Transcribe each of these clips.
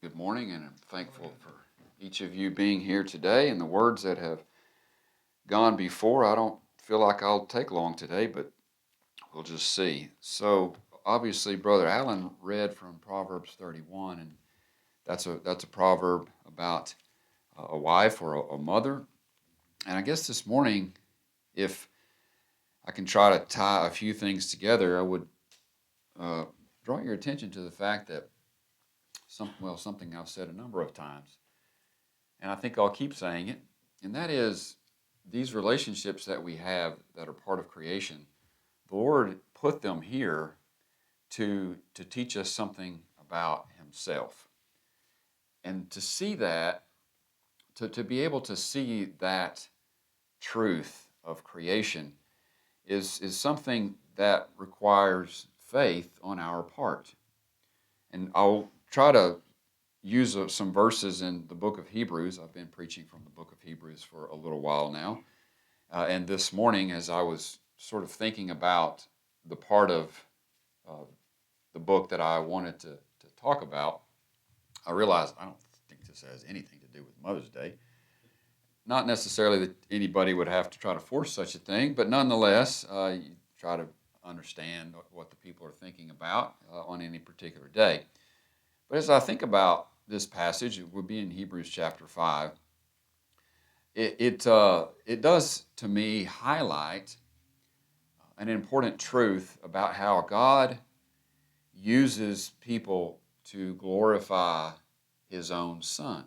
Good morning, and I'm thankful for each of you being here today and the words that have gone before. I don't feel like I'll take long today, but we'll just see. So, obviously, Brother Allen read from Proverbs 31, and that's a proverb about a wife or a mother. And I guess this morning, if I can try to tie a few things together, I would uh, draw your attention to the fact that something I've said a number of times, and I think I'll keep saying it, and that is these relationships that we have that are part of creation, the Lord put them here to teach us something about Himself. And to see that, to be able to see that truth of creation is something that requires faith on our part. And I'll try to use some verses in the book of Hebrews. I've been preaching from the book of Hebrews for a little while now. And this morning, as I was sort of thinking about the part of uh, the book that I wanted to talk about, I realized I don't think this has anything to do with Mother's Day. Not necessarily that anybody would have to try to force such a thing, but nonetheless, you try to understand what the people are thinking about on any particular day. But as I think about this passage, it would be in Hebrews chapter 5. It does to me highlight an important truth about how God uses people to glorify His own Son.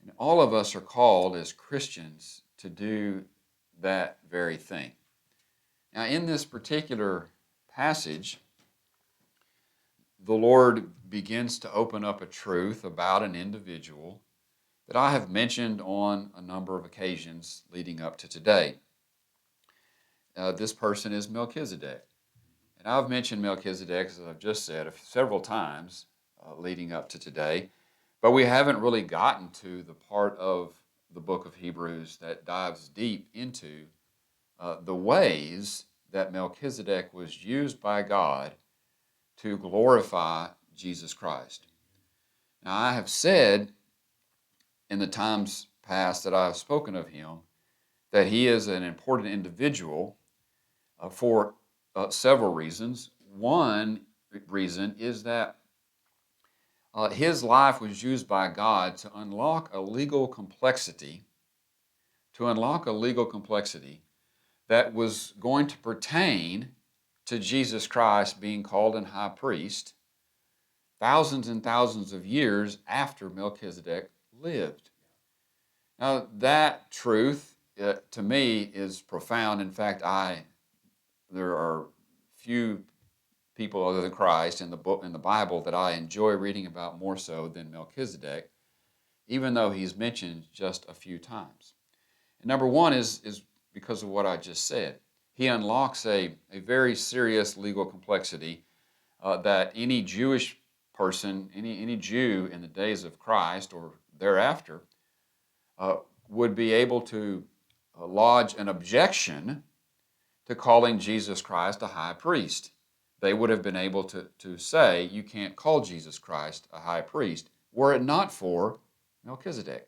And all of us are called as Christians to do that very thing. Now, in this particular passage, the Lord begins to open up a truth about an individual that I have mentioned on a number of occasions leading up to today. This person is Melchizedek. And I've mentioned Melchizedek, as I've just said, several times leading up to today, but we haven't really gotten to the part of the book of Hebrews that dives deep into the ways that Melchizedek was used by God to glorify Jesus Christ. Now, I have said in the times past that I have spoken of him that he is an important individual for several reasons. One reason is that his life was used by God to unlock a legal complexity, that was going to pertain to Jesus Christ being called an high priest thousands and thousands of years after Melchizedek lived. Now, that truth, to me, is profound. In fact, there are few people other than Christ in the Bible that I enjoy reading about more so than Melchizedek, even though he's mentioned just a few times. And number one is because of what I just said. He unlocks a very serious legal complexity that any Jewish person, any Jew in the days of Christ or thereafter, would be able to lodge an objection to calling Jesus Christ a high priest. They would have been able to say, you can't call Jesus Christ a high priest, were it not for Melchizedek.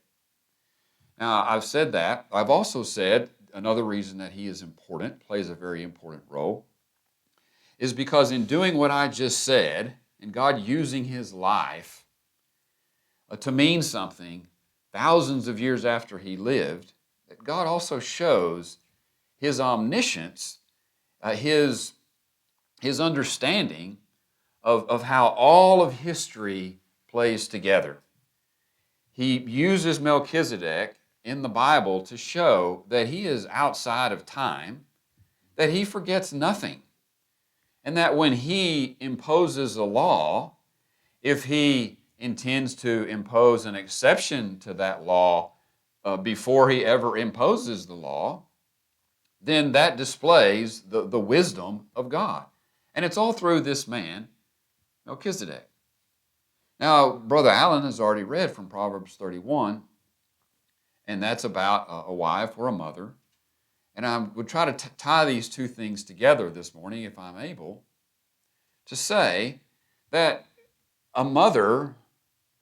Now, I've said that. I've also said another reason that he is important, plays a very important role, is because in doing what I just said, and God using his life to mean something thousands of years after he lived, that God also shows his omniscience, his understanding of how all of history plays together. He uses Melchizedek in the Bible to show that he is outside of time, that he forgets nothing, and that when he imposes a law, if he intends to impose an exception to that law before he ever imposes the law, then that displays the wisdom of God. And it's all through this man, Melchizedek. Now, Brother Allen has already read from Proverbs 31, and that's about a wife or a mother. And I would try to tie these two things together this morning, if I'm able, to say that a mother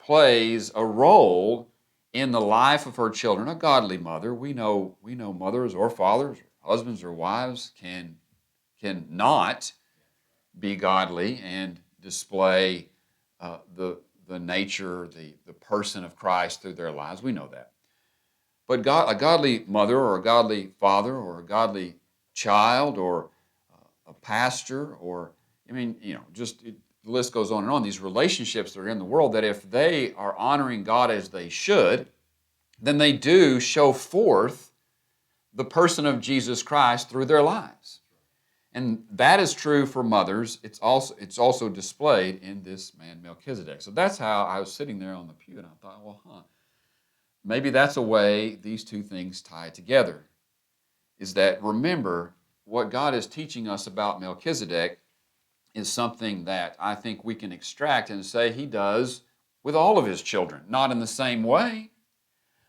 plays a role in the life of her children. A godly mother, we know mothers or fathers, husbands or wives can not be godly and display the nature, the person of Christ through their lives. We know that. But a godly mother or a godly father or a godly child or a pastor or, the list goes on and on. These relationships that are in the world, that if they are honoring God as they should, then they do show forth the person of Jesus Christ through their lives. And that is true for mothers. It's also displayed in this man Melchizedek. So that's how I was sitting there on the pew, and I thought, well, maybe that's a way these two things tie together. Is that, remember, what God is teaching us about Melchizedek is something that I think we can extract and say he does with all of his children. Not in the same way,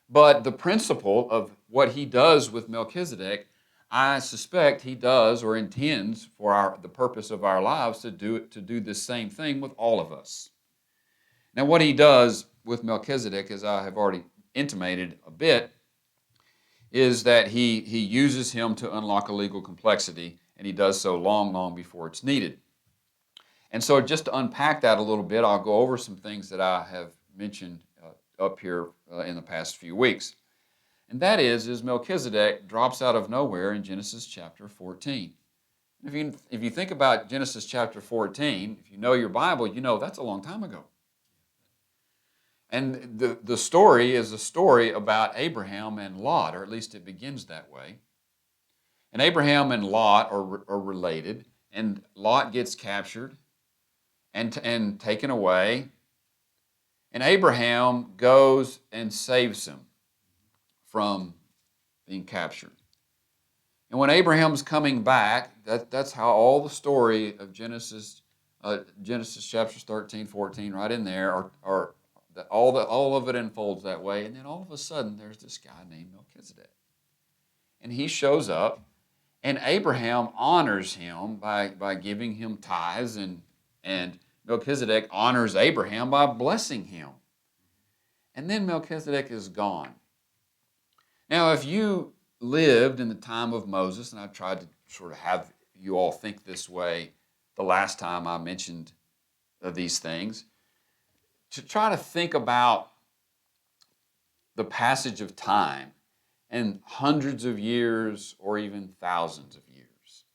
but the principle of what he does with Melchizedek, I suspect he does or intends for the purpose of our lives to do the same thing with all of us. Now, what he does with Melchizedek, as I have already intimated a bit, is that he uses him to unlock a legal complexity, and he does so long before it's needed. And so just to unpack that a little bit, I'll go over some things that I have mentioned up here in the past few weeks. And that is Melchizedek drops out of nowhere in Genesis chapter 14. If you think about Genesis chapter 14, if you know your Bible, you know that's a long time ago. And the story is a story about Abraham and Lot, or at least it begins that way. And Abraham and Lot are related, and Lot gets captured and taken away. And Abraham goes and saves him from being captured. And when Abraham's coming back, that's how all the story of Genesis chapters 13, 14, right in there, all of it unfolds that way. And then all of a sudden, there's this guy named Melchizedek. And he shows up, and Abraham honors him by giving him tithes, and Melchizedek honors Abraham by blessing him. And then Melchizedek is gone. Now, if you lived in the time of Moses, and I tried to sort of have you all think this way the last time I mentioned these things, to try to think about the passage of time and hundreds of years or even thousands of years.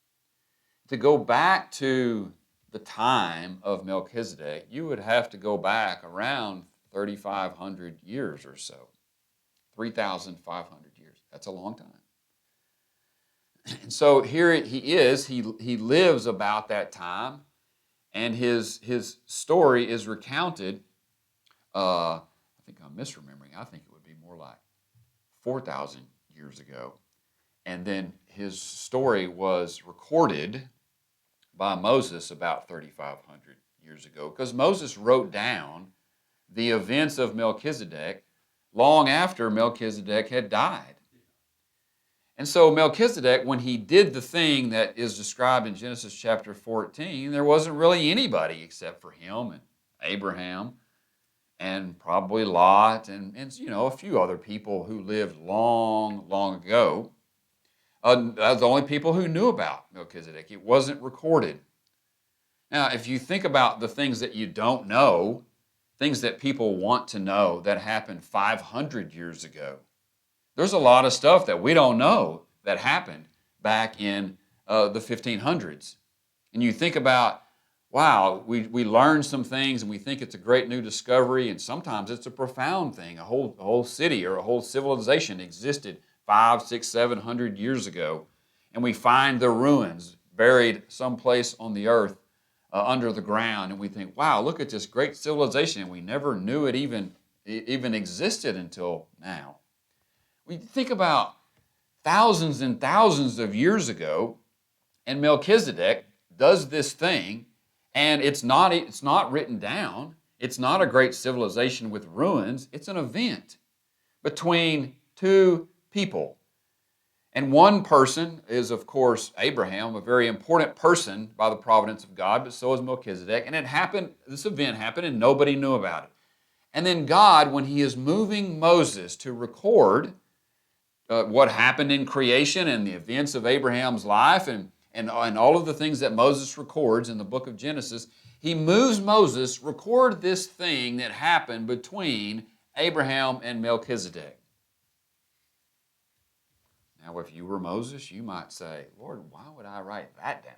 To go back to the time of Melchizedek, you would have to go back around 3,500 years or so. 3,500 years. That's a long time. And so here he is. He lives about that time, and his story is recounted. I think I'm misremembering. I think it would be more like 4,000 years ago. And then his story was recorded by Moses about 3,500 years ago, because Moses wrote down the events of Melchizedek long after Melchizedek had died. And so Melchizedek, when he did the thing that is described in Genesis chapter 14, there wasn't really anybody except for him and Abraham and probably Lot and a few other people who lived long ago. The only people who knew about Melchizedek. It wasn't recorded. Now, if you think about the things that you don't know, things that people want to know that happened 500 years ago, there's a lot of stuff that we don't know that happened back in the 1500s. And you think about, wow, we learned some things and we think it's a great new discovery, and sometimes it's a profound thing. A whole city or a whole civilization existed 500, 600, 700 years ago, and we find the ruins buried someplace on the earth under the ground, and we think, wow, look at this great civilization, and we never knew it even existed until now. We think about thousands and thousands of years ago, and Melchizedek does this thing, and it's not written down. It's not a great civilization with ruins. It's an event between two people. And one person is, of course, Abraham, a very important person by the providence of God, but so is Melchizedek. And this event happened, and nobody knew about it. And then God, when he is moving Moses to record what happened in creation and the events of Abraham's life and all of the things that Moses records in the book of Genesis, he moves Moses, record this thing that happened between Abraham and Melchizedek. Now, if you were Moses, you might say, Lord, why would I write that down?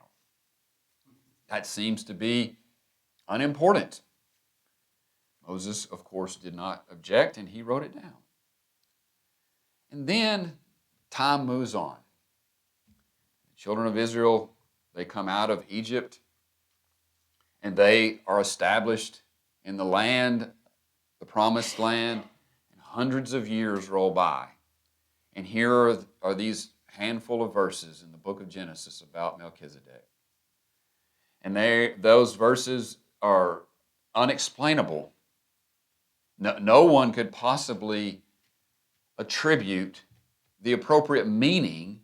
That seems to be unimportant. Moses, of course, did not object, and he wrote it down. And then time moves on. The children of Israel, they come out of Egypt, and they are established in the land, the promised land, and hundreds of years roll by. And here are these handful of verses in the book of Genesis about Melchizedek. And those verses are unexplainable. No one could possibly attribute the appropriate meaning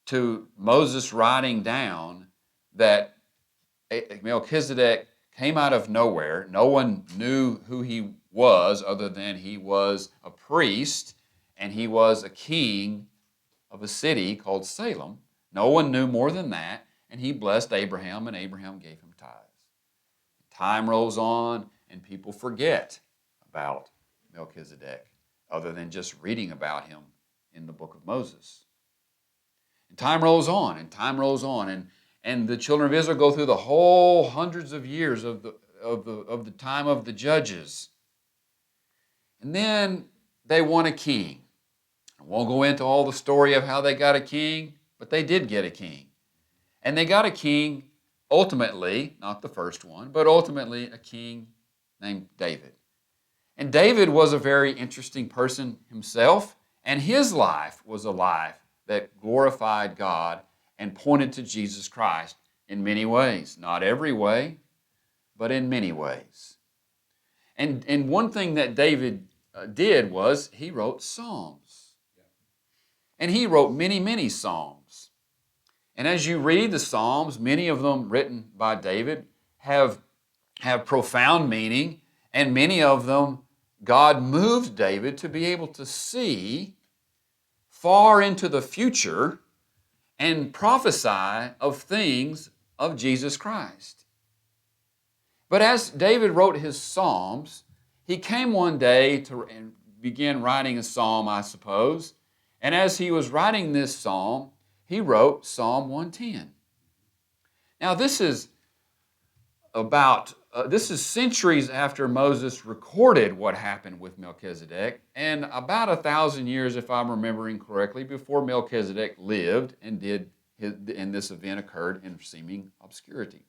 to Moses writing down that Melchizedek came out of nowhere. No one knew who he was other than he was a priest and he was a king of a city called Salem. No one knew more than that, and he blessed Abraham, and Abraham gave him tithes. Time rolls on, and people forget about Melchizedek, other than just reading about him in the book of Moses. And time rolls on, and time rolls on, and the children of Israel go through the whole hundreds of years of the time of the judges. And then they want a king. I won't go into all the story of how they got a king, but they did get a king. And they got a king, ultimately, not the first one, but ultimately a king named David. And David was a very interesting person himself, and his life was a life that glorified God and pointed to Jesus Christ in many ways. Not every way, but in many ways. And one thing that David did was he wrote psalms. And he wrote many, many psalms. And as you read the psalms, many of them written by David have profound meaning, and many of them God moved David to be able to see far into the future and prophesy of things of Jesus Christ. But as David wrote his psalms, he came one day and began writing a psalm, I suppose. And as he was writing this psalm, he wrote Psalm 110. Now, this is centuries after Moses recorded what happened with Melchizedek, and about 1,000 years, if I'm remembering correctly, before Melchizedek lived and this event occurred in seeming obscurity.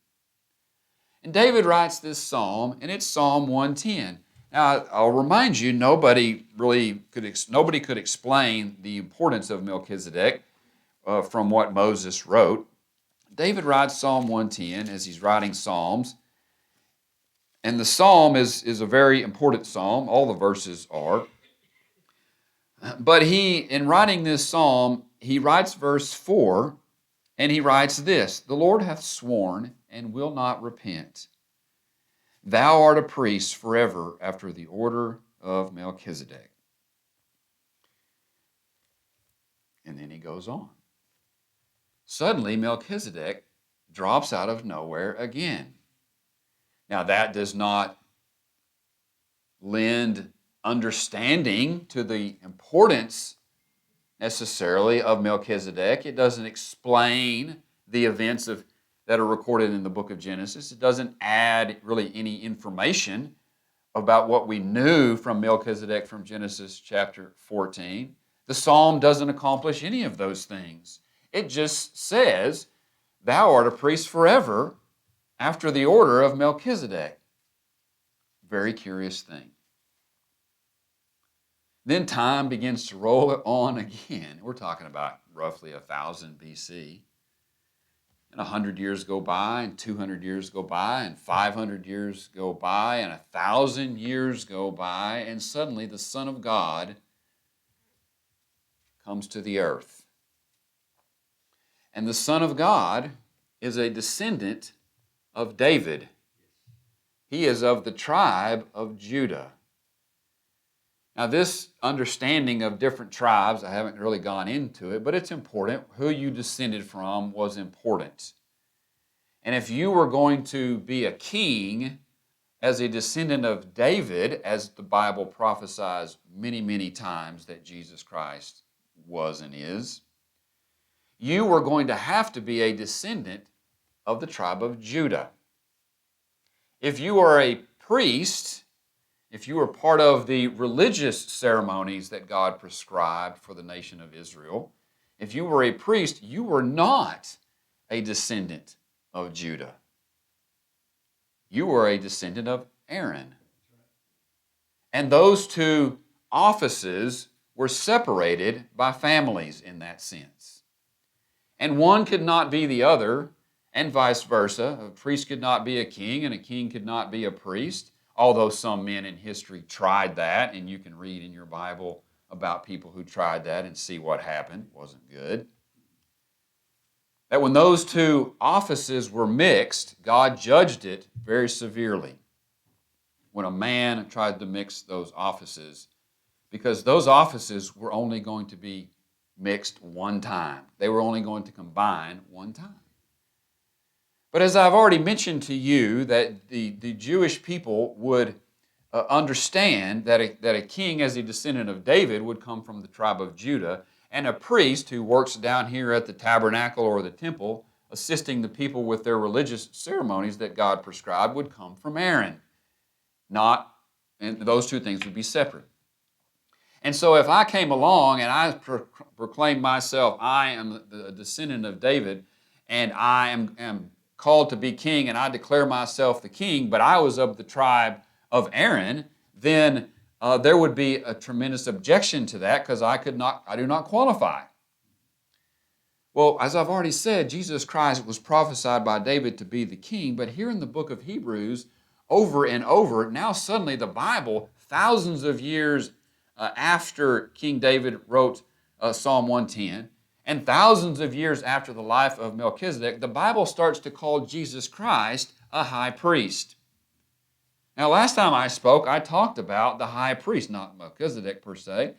And David writes this psalm, and it's Psalm 110. Now, I'll remind you, nobody could explain the importance of Melchizedek from what Moses wrote. David writes Psalm 110 as he's writing Psalms. And the psalm is a very important psalm. All the verses are. But in writing this psalm, he writes verse 4, and he writes this: "The Lord hath sworn and will not repent. Thou art a priest forever after the order of Melchizedek." And then he goes on. Suddenly, Melchizedek drops out of nowhere again. Now, that does not lend understanding to the importance necessarily of Melchizedek. It doesn't explain the events that are recorded in the book of Genesis. It doesn't add really any information about what we knew from Melchizedek from Genesis chapter 14. The psalm doesn't accomplish any of those things. It just says, "Thou art a priest forever after the order of Melchizedek." Very curious thing. Then time begins to roll on again. We're talking about roughly 1000 BC. And 100 years go by, and 200 years go by, and 500 years go by, and 1,000 years go by, and suddenly the Son of God comes to the earth. And the Son of God is a descendant of David. He is of the tribe of Judah. Now, this understanding of different tribes, I haven't really gone into it, but it's important. Who you descended from was important. And if you were going to be a king as a descendant of David, as the Bible prophesies many, many times that Jesus Christ was and is, you were going to have to be a descendant of the tribe of Judah. If you are a priest, if you were part of the religious ceremonies that God prescribed for the nation of Israel, if you were a priest, you were not a descendant of Judah. You were a descendant of Aaron. And those two offices were separated by families in that sense. And one could not be the other, and vice versa. A priest could not be a king, and a king could not be a priest, although some men in history tried that, and you can read in your Bible about people who tried that and see what happened. It wasn't good. That when those two offices were mixed, God judged it very severely when a man tried to mix those offices, because those offices were only going to be mixed one time. They were only going to combine one time. But as I've already mentioned to you, that the Jewish people would understand that a king as a descendant of David would come from the tribe of Judah, and a priest who works down here at the tabernacle or the temple, assisting the people with their religious ceremonies that God prescribed, would come from Aaron. And those two things would be separate. And so if I came along and I proclaimed myself, I am the descendant of David, and I am called to be king, and I declare myself the king, but I was of the tribe of Aaron, then there would be a tremendous objection to that, because I do not qualify. Well, as I've already said, Jesus Christ was prophesied by David to be the king, but here in the book of Hebrews, over and over, now suddenly the Bible, thousands of years after King David wrote Psalm 110, and thousands of years after the life of Melchizedek, the Bible starts to call Jesus Christ a high priest. Now, last time I spoke, I talked about the high priest, not Melchizedek per se,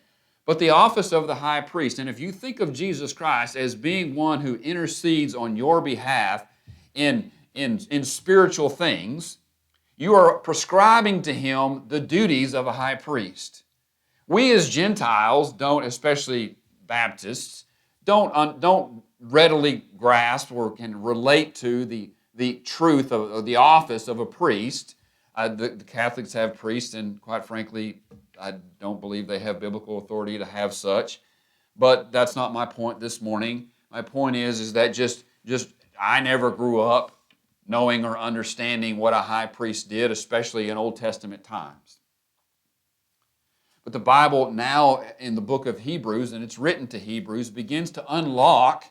but the office of the high priest. And if you think of Jesus Christ as being one who intercedes on your behalf in spiritual things, you are prescribing to him the duties of a high priest. We as Gentiles don't, especially Baptists, don't readily grasp or can relate to the truth of the office of a priest. The Catholics have priests, and quite frankly, I don't believe they have biblical authority to have such. But that's not my point this morning. My point is that just I never grew up knowing or understanding what a high priest did, especially in Old Testament times. But the Bible now in the book of Hebrews, and it's written to Hebrews, begins to unlock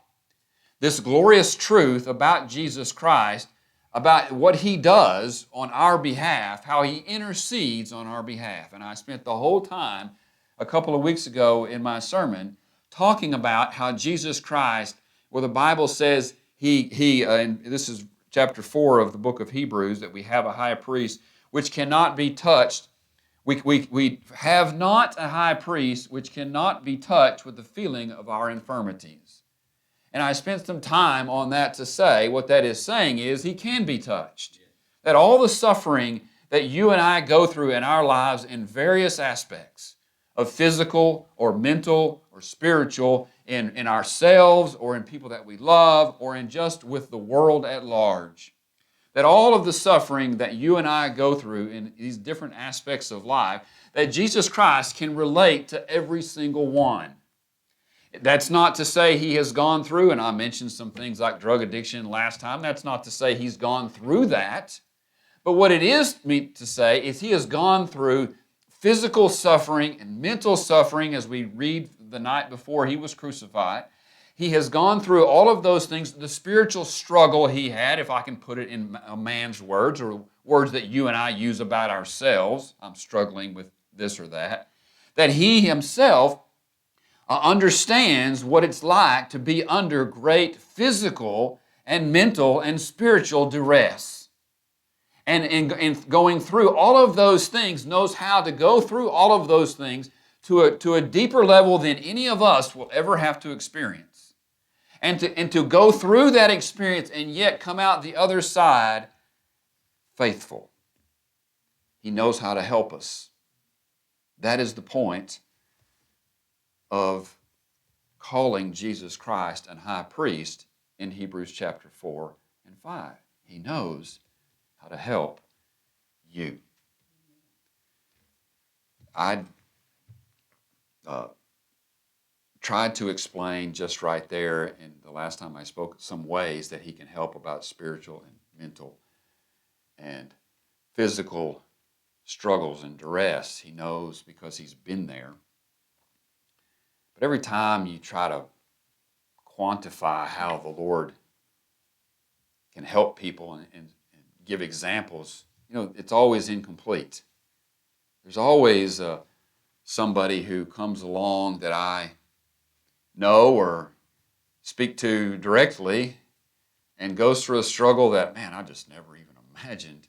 this glorious truth about Jesus Christ, about what he does on our behalf, how he intercedes on our behalf. And I spent the whole time a couple of weeks ago in my sermon talking about how Jesus Christ, where the Bible says and this is chapter 4 of the book of Hebrews, that we have a high priest which cannot be touched. We have not a high priest which cannot be touched with the feeling of our infirmities. And I spent some time on that to say what that is saying is he can be touched. That all the suffering that you and I go through in our lives in various aspects of physical or mental or spiritual, in ourselves or in people that we love or in just with the world at large, that all of the suffering that you and I go through in these different aspects of life, that Jesus Christ can relate to every single one. That's not to say he has gone through, and I mentioned some things like drug addiction last time, that's not to say he's gone through that. But what it is to say is he has gone through physical suffering and mental suffering, as we read the night before he was crucified. He has gone through all of those things, the spiritual struggle he had, if I can put it in a man's words, or words that you and I use about ourselves. I'm struggling with this or that he himself understands what it's like to be under great physical and mental and spiritual duress. and going through all of those things, knows how to go through all of those things to a deeper level than any of us will ever have to experience. And to go through that experience and yet come out the other side faithful. He knows how to help us. That is the point of calling Jesus Christ an high priest in Hebrews chapter 4 and 5. He knows how to help you. I tried to explain just right there in the last time I spoke some ways that he can help about spiritual and mental and physical struggles and duress. He knows because he's been there. But every time you try to quantify how the Lord can help people and give examples, it's always incomplete. There's always somebody who comes along that I know or speak to directly and goes through a struggle that, man, I just never even imagined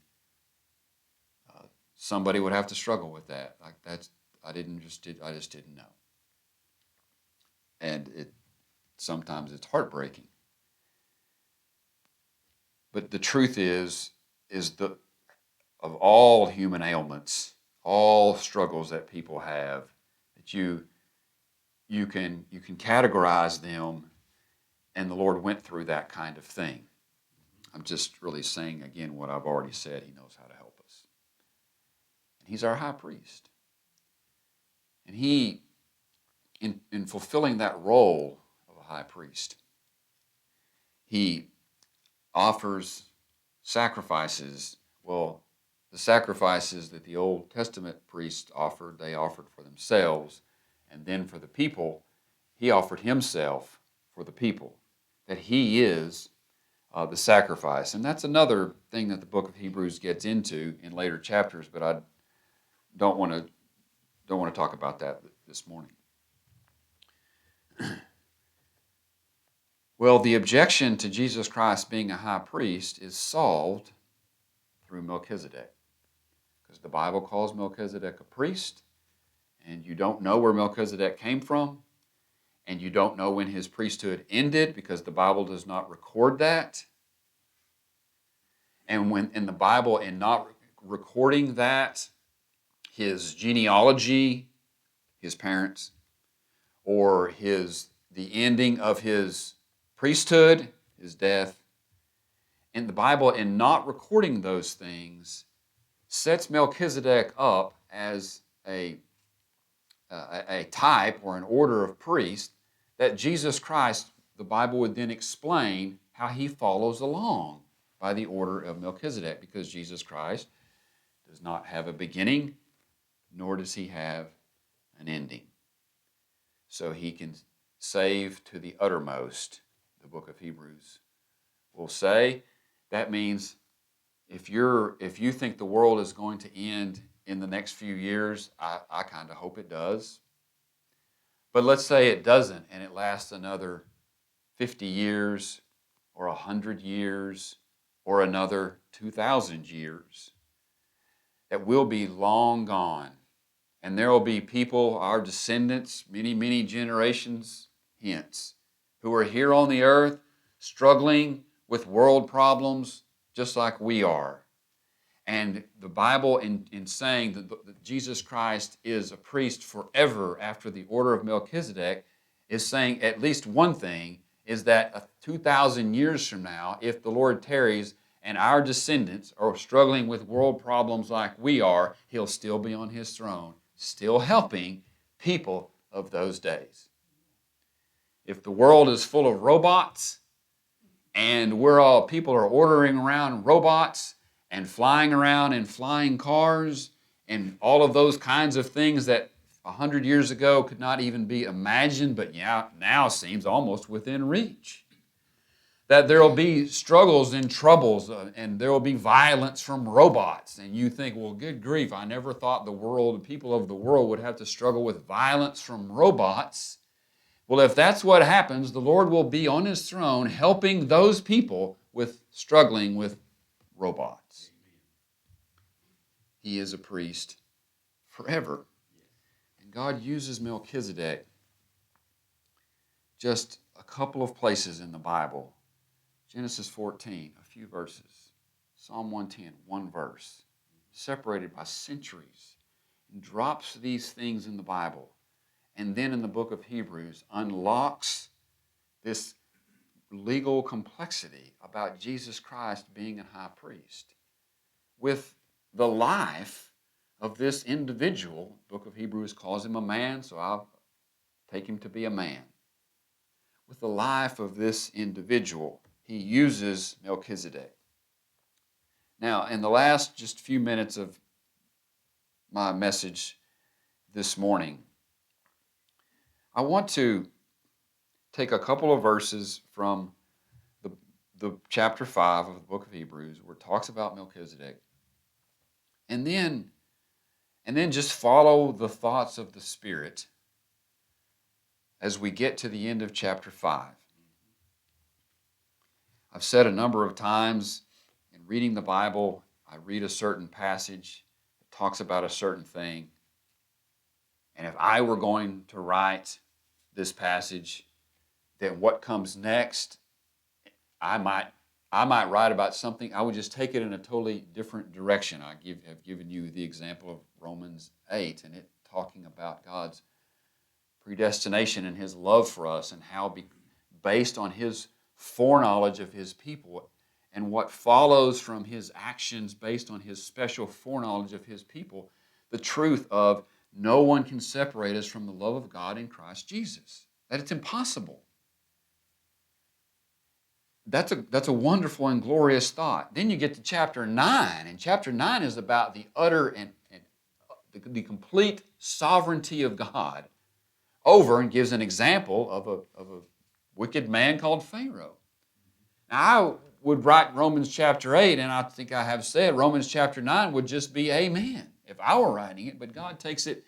somebody would have to struggle with that. Like I just didn't know. And sometimes it's heartbreaking. But the truth is of all human ailments, all struggles that people have, that you can categorize them, and the Lord went through that kind of thing. I'm just really saying again what I've already said. He knows how to help us. And he's our high priest. And he, in fulfilling that role of a high priest, he offers sacrifices. Well, the sacrifices that the Old Testament priests offered, they offered for themselves. And then for the people, he offered himself for the people. That he is the sacrifice. And that's another thing that the book of Hebrews gets into in later chapters, but I don't want to talk about that this morning. Well, the objection to Jesus Christ being a high priest is solved through Melchizedek. Because the Bible calls Melchizedek a priest, and you don't know where Melchizedek came from, and you don't know when his priesthood ended because the Bible does not record that. And when in the Bible, in not recording that, his genealogy, his parents, or the ending of his priesthood, his death, in the Bible, in not recording those things, sets Melchizedek up as a type or an order of priests that Jesus Christ, the Bible would then explain how he follows along by the order of Melchizedek, because Jesus Christ does not have a beginning, nor does he have an ending. So he can save to the uttermost, the book of Hebrews will say. That means if you think the world is going to end in the next few years, I kind of hope it does. But let's say it doesn't, and it lasts another 50 years or 100 years or another 2,000 years. That will be long gone. And there will be people, our descendants, many, many generations hence, who are here on the earth struggling with world problems just like we are. And the Bible, in saying that Jesus Christ is a priest forever after the order of Melchizedek, is saying at least one thing, is that 2,000 years from now, if the Lord tarries and our descendants are struggling with world problems like we are, he'll still be on his throne, still helping people of those days. If the world is full of robots and people are ordering around robots and flying around in flying cars and all of those kinds of things that 100 years ago could not even be imagined, but now seems almost within reach. That there will be struggles and troubles, and there will be violence from robots. And you think, well, good grief, I never thought the people of the world would have to struggle with violence from robots. Well, if that's what happens, the Lord will be on his throne helping those people struggling with robots. he is a priest forever. And God uses Melchizedek just a couple of places in the Bible. Genesis 14, a few verses. Psalm 110, one verse. Separated by centuries. And drops these things in the Bible. And then in the book of Hebrews unlocks this legal complexity about Jesus Christ being a high priest with the life of this individual. The book of Hebrews calls him a man, so I'll take him to be a man. With the life of this individual, he uses Melchizedek. Now, in the last just few minutes of my message this morning, I want to take a couple of verses from the chapter 5 of the book of Hebrews where it talks about Melchizedek, and then just follow the thoughts of the Spirit as we get to the end of chapter 5. I've said a number of times in reading the Bible, I read a certain passage that talks about a certain thing, and if I were going to write this passage, then what comes next, I might write about something. I would just take it in a totally different direction. Have given you the example of Romans 8 and it talking about God's predestination and his love for us and how based on his foreknowledge of his people and what follows from his actions based on his special foreknowledge of his people, the truth of no one can separate us from the love of God in Christ Jesus. That it's impossible. That's a wonderful and glorious thought. Then you get to chapter 9, and chapter 9 is about the utter and the complete sovereignty of God over, and gives an example of a wicked man called Pharaoh. Now, I would write Romans chapter 8, and I think I have said Romans chapter 9 would just be amen if I were writing it, but God takes it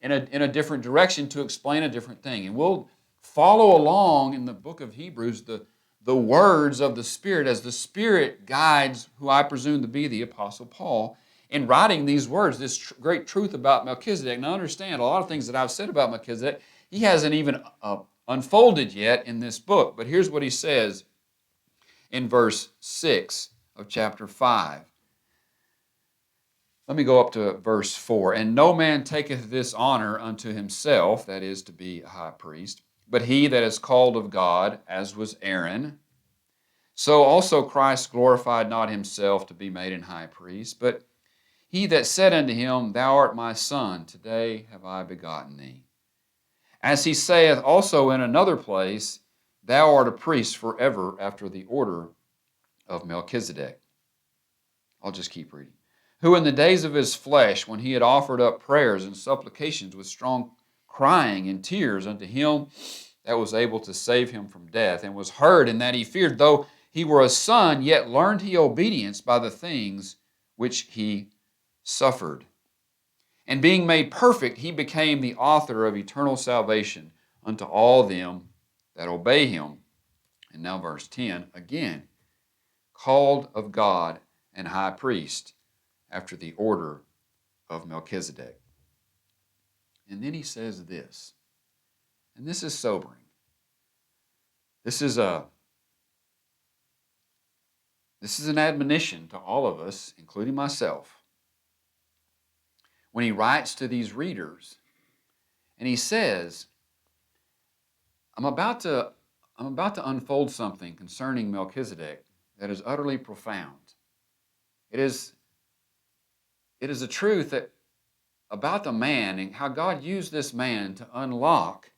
in a different direction to explain a different thing. And we'll follow along in the book of Hebrews the words of the Spirit as the Spirit guides who I presume to be the Apostle Paul in writing these words, this great truth about Melchizedek. Now understand, a lot of things that I've said about Melchizedek, he hasn't even unfolded yet in this book. But here's what he says in verse 6 of chapter 5. Let me go up to verse 4. And no man taketh this honor unto himself, that is, to be a high priest, but he that is called of God, as was Aaron. So also Christ glorified not himself to be made an high priest, but he that said unto him, Thou art my son, today have I begotten thee. As he saith also in another place, Thou art a priest forever after the order of Melchizedek. I'll just keep reading. Who in the days of his flesh, when he had offered up prayers and supplications with strong crying and tears unto him that was able to save him from death, and was heard in that he feared, though he were a son, yet learned he obedience by the things which he suffered. And being made perfect, he became the author of eternal salvation unto all them that obey him. And now verse 10, again, called of God and high priest after the order of Melchizedek. And then he says this, and this is sobering. This is an admonition to all of us, including myself. When he writes to these readers, and he says, I'm about to unfold something concerning Melchizedek that is utterly profound. It is a truth that about the man and how God used this man to unlock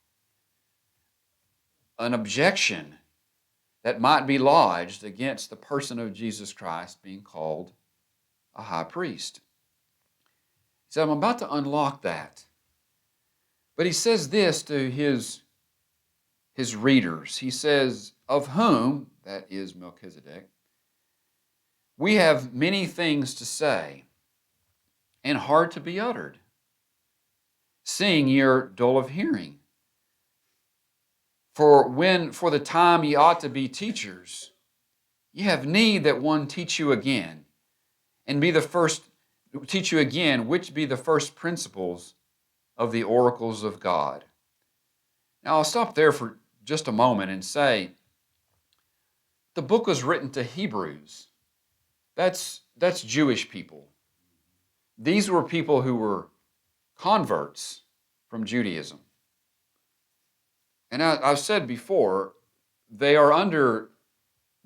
an objection that might be lodged against the person of Jesus Christ being called a high priest. He said, I'm about to unlock that. But he says this to his readers. He says, of whom, that is Melchizedek, we have many things to say, and hard to be uttered, seeing ye are dull of hearing. For the time ye ought to be teachers, ye have need that one teach you again, and be the first It will teach you again which be the first principles of the oracles of God. Now, I'll stop there for just a moment and say the book was written to Hebrews. That's Jewish people. These were people who were converts from Judaism. And I've said before, they are under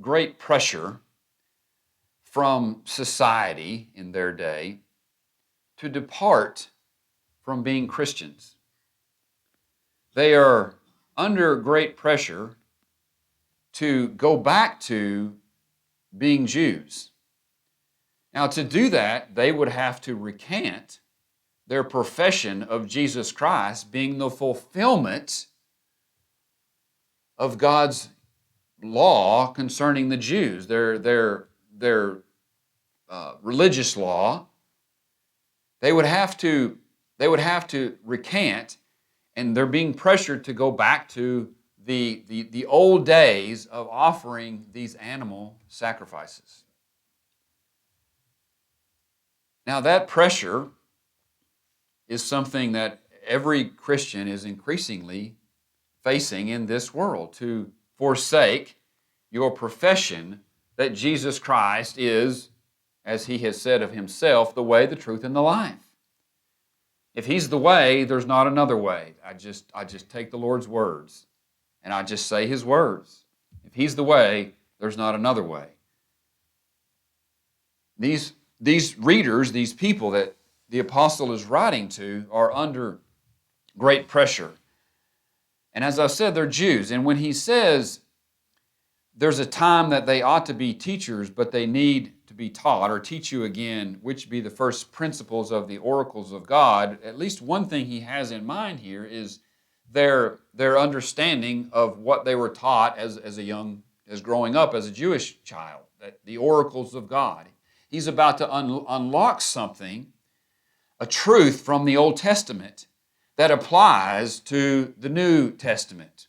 great pressure from society in their day to depart from being Christians. They are under great pressure to go back to being Jews. Now, to do that, they would have to recant their profession of Jesus Christ being the fulfillment of God's law concerning the Jews, their religious law. They would have to recant, and they're being pressured to go back to the old days of offering these animal sacrifices. Now, that pressure is something that every Christian is increasingly facing in this world, to forsake your profession that Jesus Christ is, as he has said of himself, the way, the truth, and the life. If he's the way, there's not another way. I just take the Lord's words, and I just say his words. If he's the way, there's not another way. These readers, these people that the apostle is writing to, are under great pressure. And as I said, they're Jews. And when he says there's a time that they ought to be teachers, but they need to be taught, or teach you again, which be the first principles of the oracles of God, at least one thing he has in mind here is their understanding of what they were taught as growing up as a Jewish child, that the oracles of God. He's about to unlock something, a truth from the Old Testament that applies to the New Testament.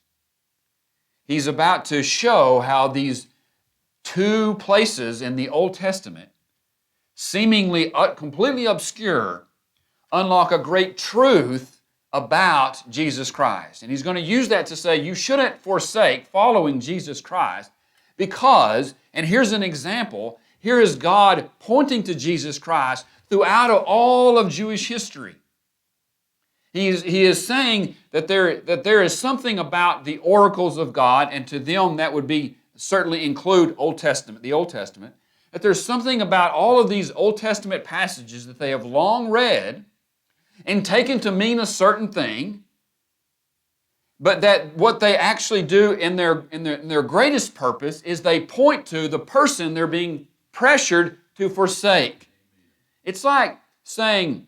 He's about to show how these two places in the Old Testament, seemingly completely obscure, unlock a great truth about Jesus Christ. And he's going to use that to say you shouldn't forsake following Jesus Christ because, and here's an example, here is God pointing to Jesus Christ throughout all of Jewish history. He is saying that there is something about the oracles of God, and to them that would be certainly include the Old Testament, that there's something about all of these Old Testament passages that they have long read and taken to mean a certain thing, but that what they actually do in their greatest purpose is they point to the person they're being pressured to forsake. It's like saying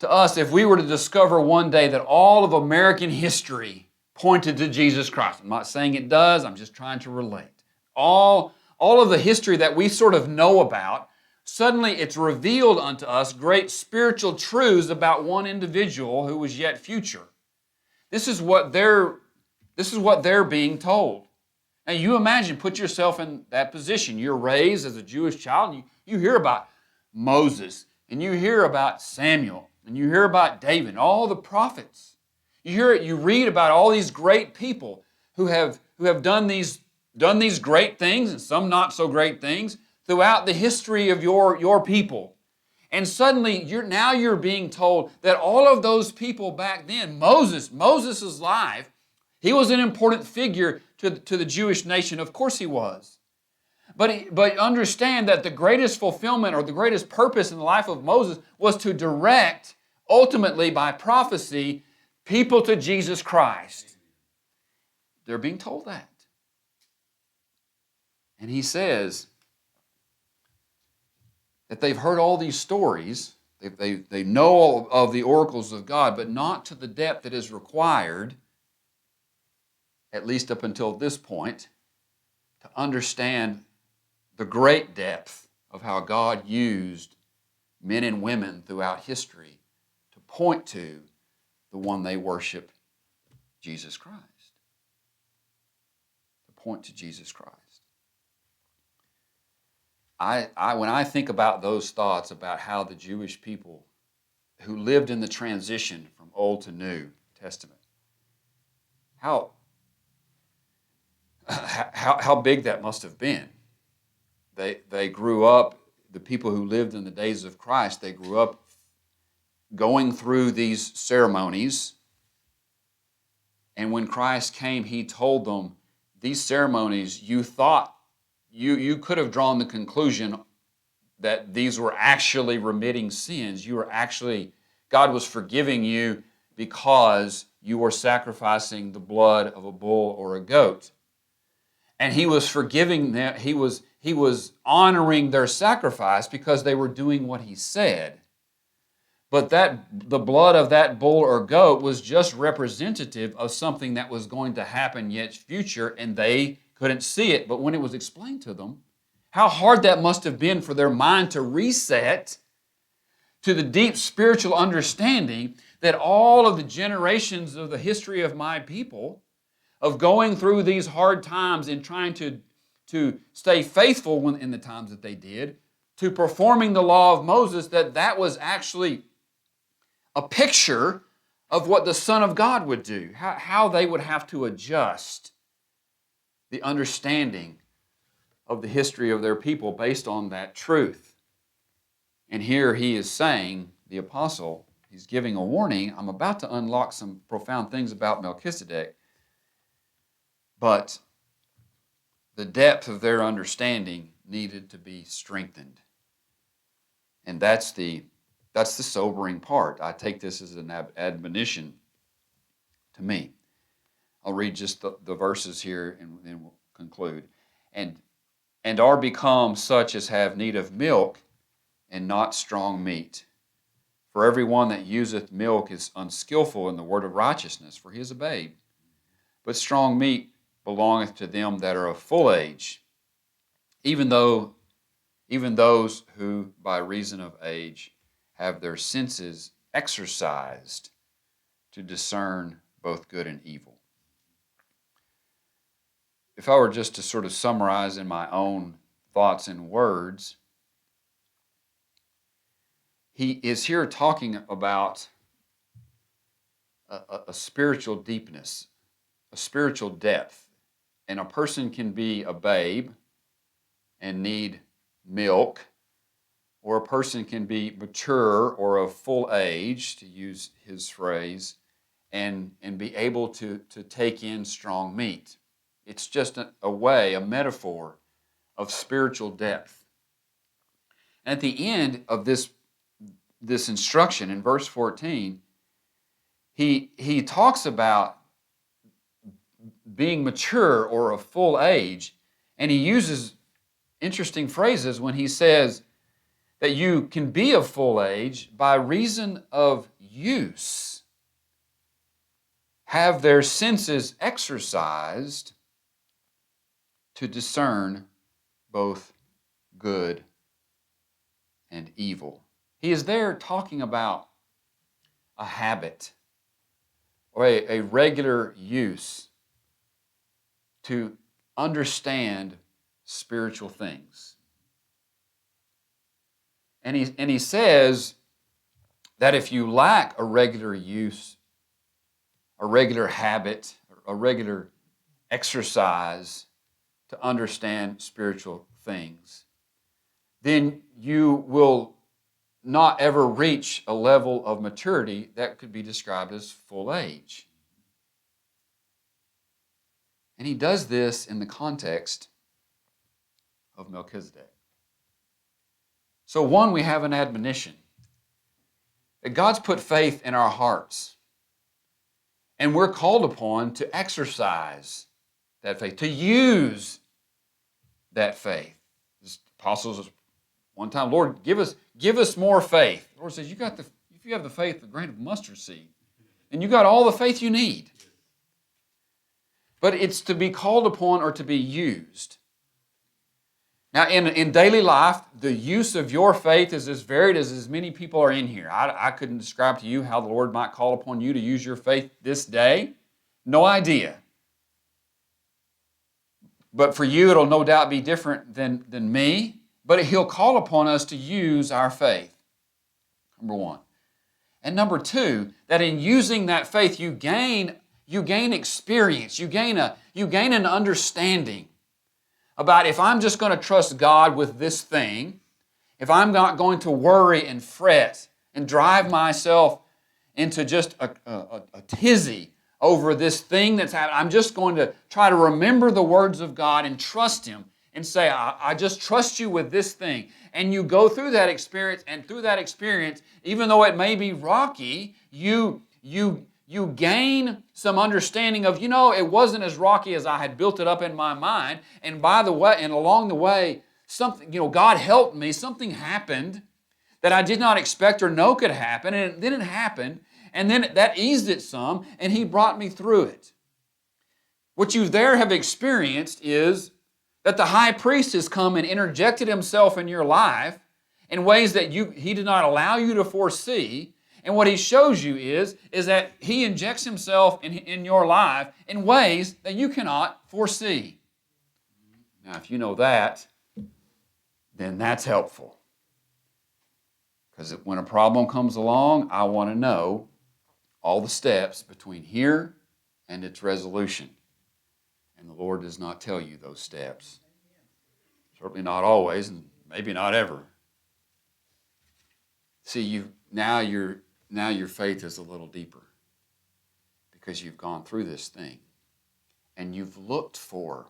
to us, if we were to discover one day that all of American history pointed to Jesus Christ. I'm not saying it does, I'm just trying to relate. All of the history that we sort of know about, suddenly it's revealed unto us great spiritual truths about one individual who was yet future. This is what they're being told. Now you imagine, put yourself in that position. You're raised as a Jewish child, and you hear about Moses, and you hear about Samuel, and you hear about David, and all the prophets. You read about all these great people who have done these great things and some not so great things throughout the history of your people. And suddenly you're being told that all of those people back then, Moses' life, he was an important figure to the Jewish nation. Of course he was. But understand that the greatest fulfillment or the greatest purpose in the life of Moses was to direct, ultimately by prophecy, people to Jesus Christ. They're being told that. And he says that they've heard all these stories, they know of the oracles of God, but not to the depth that is required, at least up until this point, to understand the great depth of how God used men and women throughout history to point to the one they worship, Jesus Christ. To point to Jesus Christ. when I think about those thoughts about how the Jewish people who lived in the transition from Old to New Testament, how big that must have been. They grew up, the people who lived in the days of Christ, they grew up going through these ceremonies. And when Christ came, he told them, these ceremonies, you thought, you could have drawn the conclusion that these were actually remitting sins. You were actually, God was forgiving you because you were sacrificing the blood of a bull or a goat. And he was forgiving them, he was honoring their sacrifice because they were doing what he said. But the blood of that bull or goat was just representative of something that was going to happen yet future, and they couldn't see it. But when it was explained to them, how hard that must have been for their mind to reset to the deep spiritual understanding that all of the generations of the history of my people, of going through these hard times and trying to stay faithful in the times that they did, to performing the law of Moses, that was actually a picture of what the Son of God would do, how they would have to adjust the understanding of the history of their people based on that truth. And here he is saying, the apostle, he's giving a warning. I'm about to unlock some profound things about Melchizedek, but the depth of their understanding needed to be strengthened. And that's the sobering part. I take this as an admonition to me. I'll read just the verses here and then we'll conclude. And are become such as have need of milk and not strong meat. For everyone that useth milk is unskillful in the word of righteousness, for he is a babe. But strong meat belongeth to them that are of full age, even those who by reason of age have their senses exercised to discern both good and evil. If I were just to sort of summarize in my own thoughts and words, he is here talking about a spiritual deepness, a spiritual depth. And a person can be a babe and need milk, or a person can be mature or of full age, to use his phrase, and be able to take in strong meat. It's just a way, a metaphor of spiritual depth. And at the end of this instruction in verse 14, he talks about being mature or of full age, and he uses interesting phrases when he says that you can be of full age by reason of use, have their senses exercised to discern both good and evil. He is there talking about a habit or a regular use to understand spiritual things. And he says that if you lack a regular use, a regular habit, a regular exercise to understand spiritual things, then you will not ever reach a level of maturity that could be described as full age. And he does this in the context of Melchizedek. So one, we have an admonition that God's put faith in our hearts, and we're called upon to exercise that faith, to use that faith. The apostles, one time, Lord, give us more faith. The Lord says, if you have the faith of a grain of mustard seed, then you got all the faith you need. But it's to be called upon or to be used. Now, in daily life, the use of your faith is as varied as many people are in here. I couldn't describe to you how the Lord might call upon you to use your faith this day. No idea. But for you, it'll no doubt be different than me. But He'll call upon us to use our faith, number one. And number two, that in using that faith, you gain experience, you gain an understanding about if I'm just going to trust God with this thing, if I'm not going to worry and fret and drive myself into just a tizzy over this thing that's happening, I'm just going to try to remember the words of God and trust Him and say, I just trust you with this thing. And you go through that experience, and through that experience, even though it may be rocky, you gain some understanding of, it wasn't as rocky as I had built it up in my mind. And by the way, and along the way, something, God helped me. Something happened that I did not expect or know could happen, and then it happened, and then that eased it some, and He brought me through it. What you there have experienced is that the high priest has come and interjected himself in your life in ways that he did not allow you to foresee. And what he shows you is that he injects himself in your life in ways that you cannot foresee. Now, if you know that, then that's helpful. Because when a problem comes along, I want to know all the steps between here and its resolution. And the Lord does not tell you those steps. Certainly not always, and maybe not ever. See, now your faith is a little deeper because you've gone through this thing. And you've looked for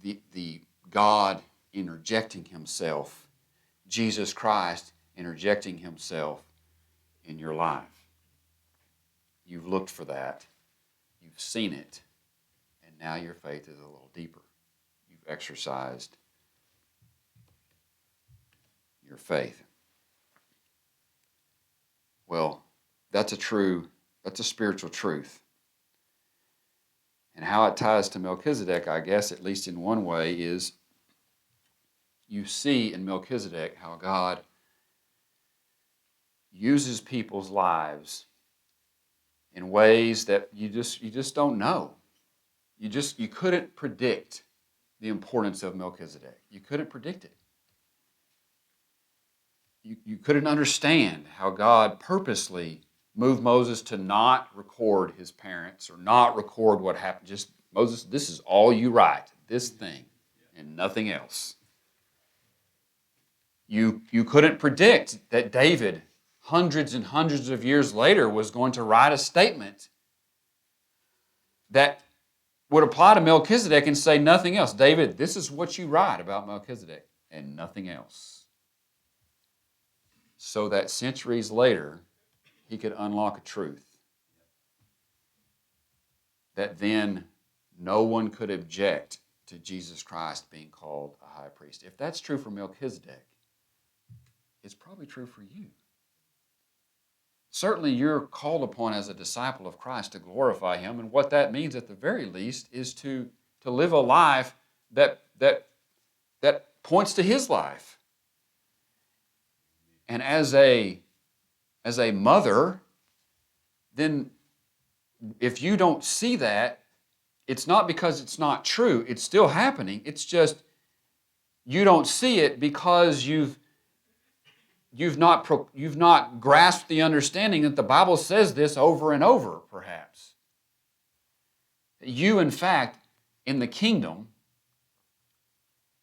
the God interjecting Himself, Jesus Christ interjecting Himself in your life. You've looked for that. You've seen it. And now your faith is a little deeper. You've exercised your faith. Well, that's a spiritual truth. And how it ties to Melchizedek, I guess, at least in one way, is you see in Melchizedek how God uses people's lives in ways that you just don't know. You couldn't predict the importance of Melchizedek. You couldn't predict it. You couldn't understand how God purposely moved Moses to not record his parents or not record what happened. Just, Moses, this is all you write, this thing, and nothing else. You couldn't predict that David, hundreds and hundreds of years later, was going to write a statement that would apply to Melchizedek and say nothing else. David, this is what you write about Melchizedek and nothing else. So that centuries later, he could unlock a truth that then no one could object to Jesus Christ being called a high priest. If that's true for Melchizedek, it's probably true for you. Certainly you're called upon as a disciple of Christ to glorify Him, and what that means at the very least is to live a life that points to His life. And as a mother, then if you don't see that, it's not because it's not true. It's still happening. It's just you don't see it because you've not grasped the understanding that the Bible says this over and over, perhaps. You, in fact, in the kingdom,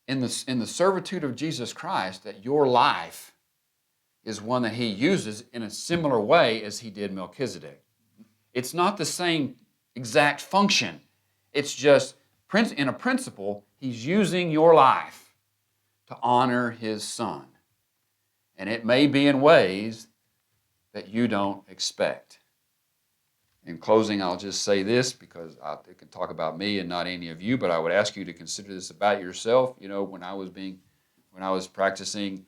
in the servitude of Jesus Christ, that your life is one that He uses in a similar way as He did Melchizedek. It's not the same exact function. It's just, in a principle, He's using your life to honor His Son. And it may be in ways that you don't expect. In closing, I'll just say this because I can talk about me and not any of you, but I would ask you to consider this about yourself. You know, when I was practicing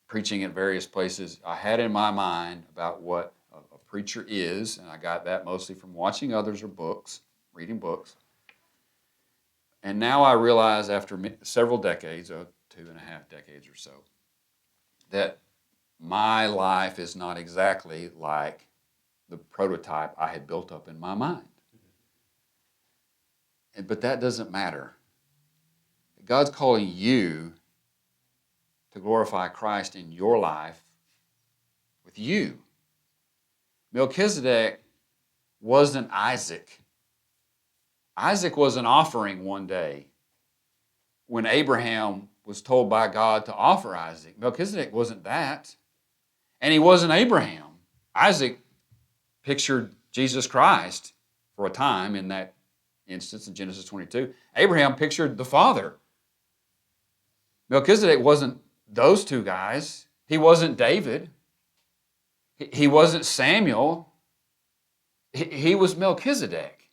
preaching at various places, I had in my mind about what a preacher is, and I got that mostly from watching others or books, reading books. And now I realize after several decades, 2.5 decades or so, that my life is not exactly like the prototype I had built up in my mind. But that doesn't matter. God's calling you to glorify Christ in your life with you. Melchizedek wasn't Isaac. Isaac was an offering one day when Abraham was told by God to offer Isaac. Melchizedek wasn't that. And he wasn't Abraham. Isaac pictured Jesus Christ for a time in that instance in Genesis 22. Abraham pictured the Father. Melchizedek wasn't those two guys. He wasn't David. He wasn't Samuel. He was Melchizedek.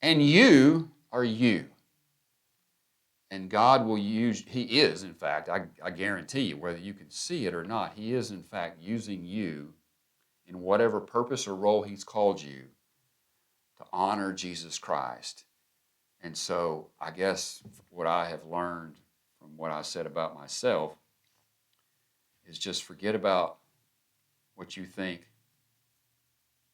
And you are you. And God will use, he is, in fact, I guarantee you, whether you can see it or not, he is, in fact, using you in whatever purpose or role he's called you to honor Jesus Christ. And so I guess what I have learned from what I said about myself is just forget about what you think.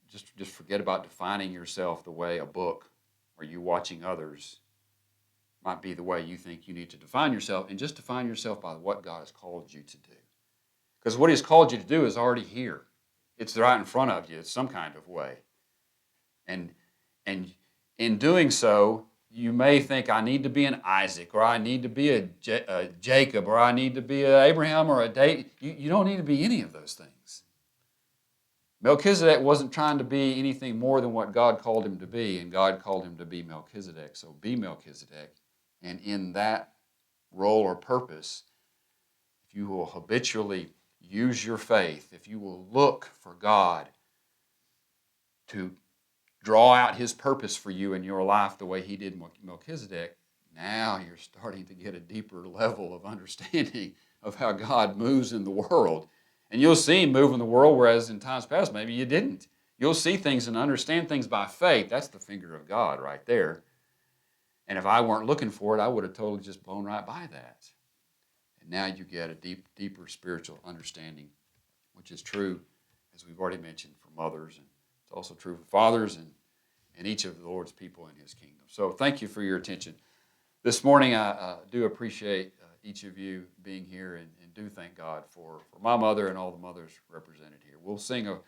Just forget about defining yourself the way a book or you watching others might be the way you think you need to define yourself, and just define yourself by what God has called you to do. Because what he's called you to do is already here. It's right in front of you in some kind of way. And in doing so, you may think, I need to be an Isaac, or I need to be a Jacob, or I need to be an Abraham, or a David. You don't need to be any of those things. Melchizedek wasn't trying to be anything more than what God called him to be, and God called him to be Melchizedek. So be Melchizedek. And in that role or purpose, if you will habitually use your faith, if you will look for God to draw out his purpose for you in your life the way he did Melchizedek, now you're starting to get a deeper level of understanding of how God moves in the world. And you'll see him move in the world, whereas in times past maybe you didn't. You'll see things and understand things by faith. That's the finger of God right there. And if I weren't looking for it, I would have totally just blown right by that. And now you get a deeper spiritual understanding, which is true, as we've already mentioned, for mothers, and it's also true for fathers and each of the Lord's people in his kingdom. So thank you for your attention. This morning, I do appreciate each of you being here, and do thank God for my mother and all the mothers represented here. We'll sing a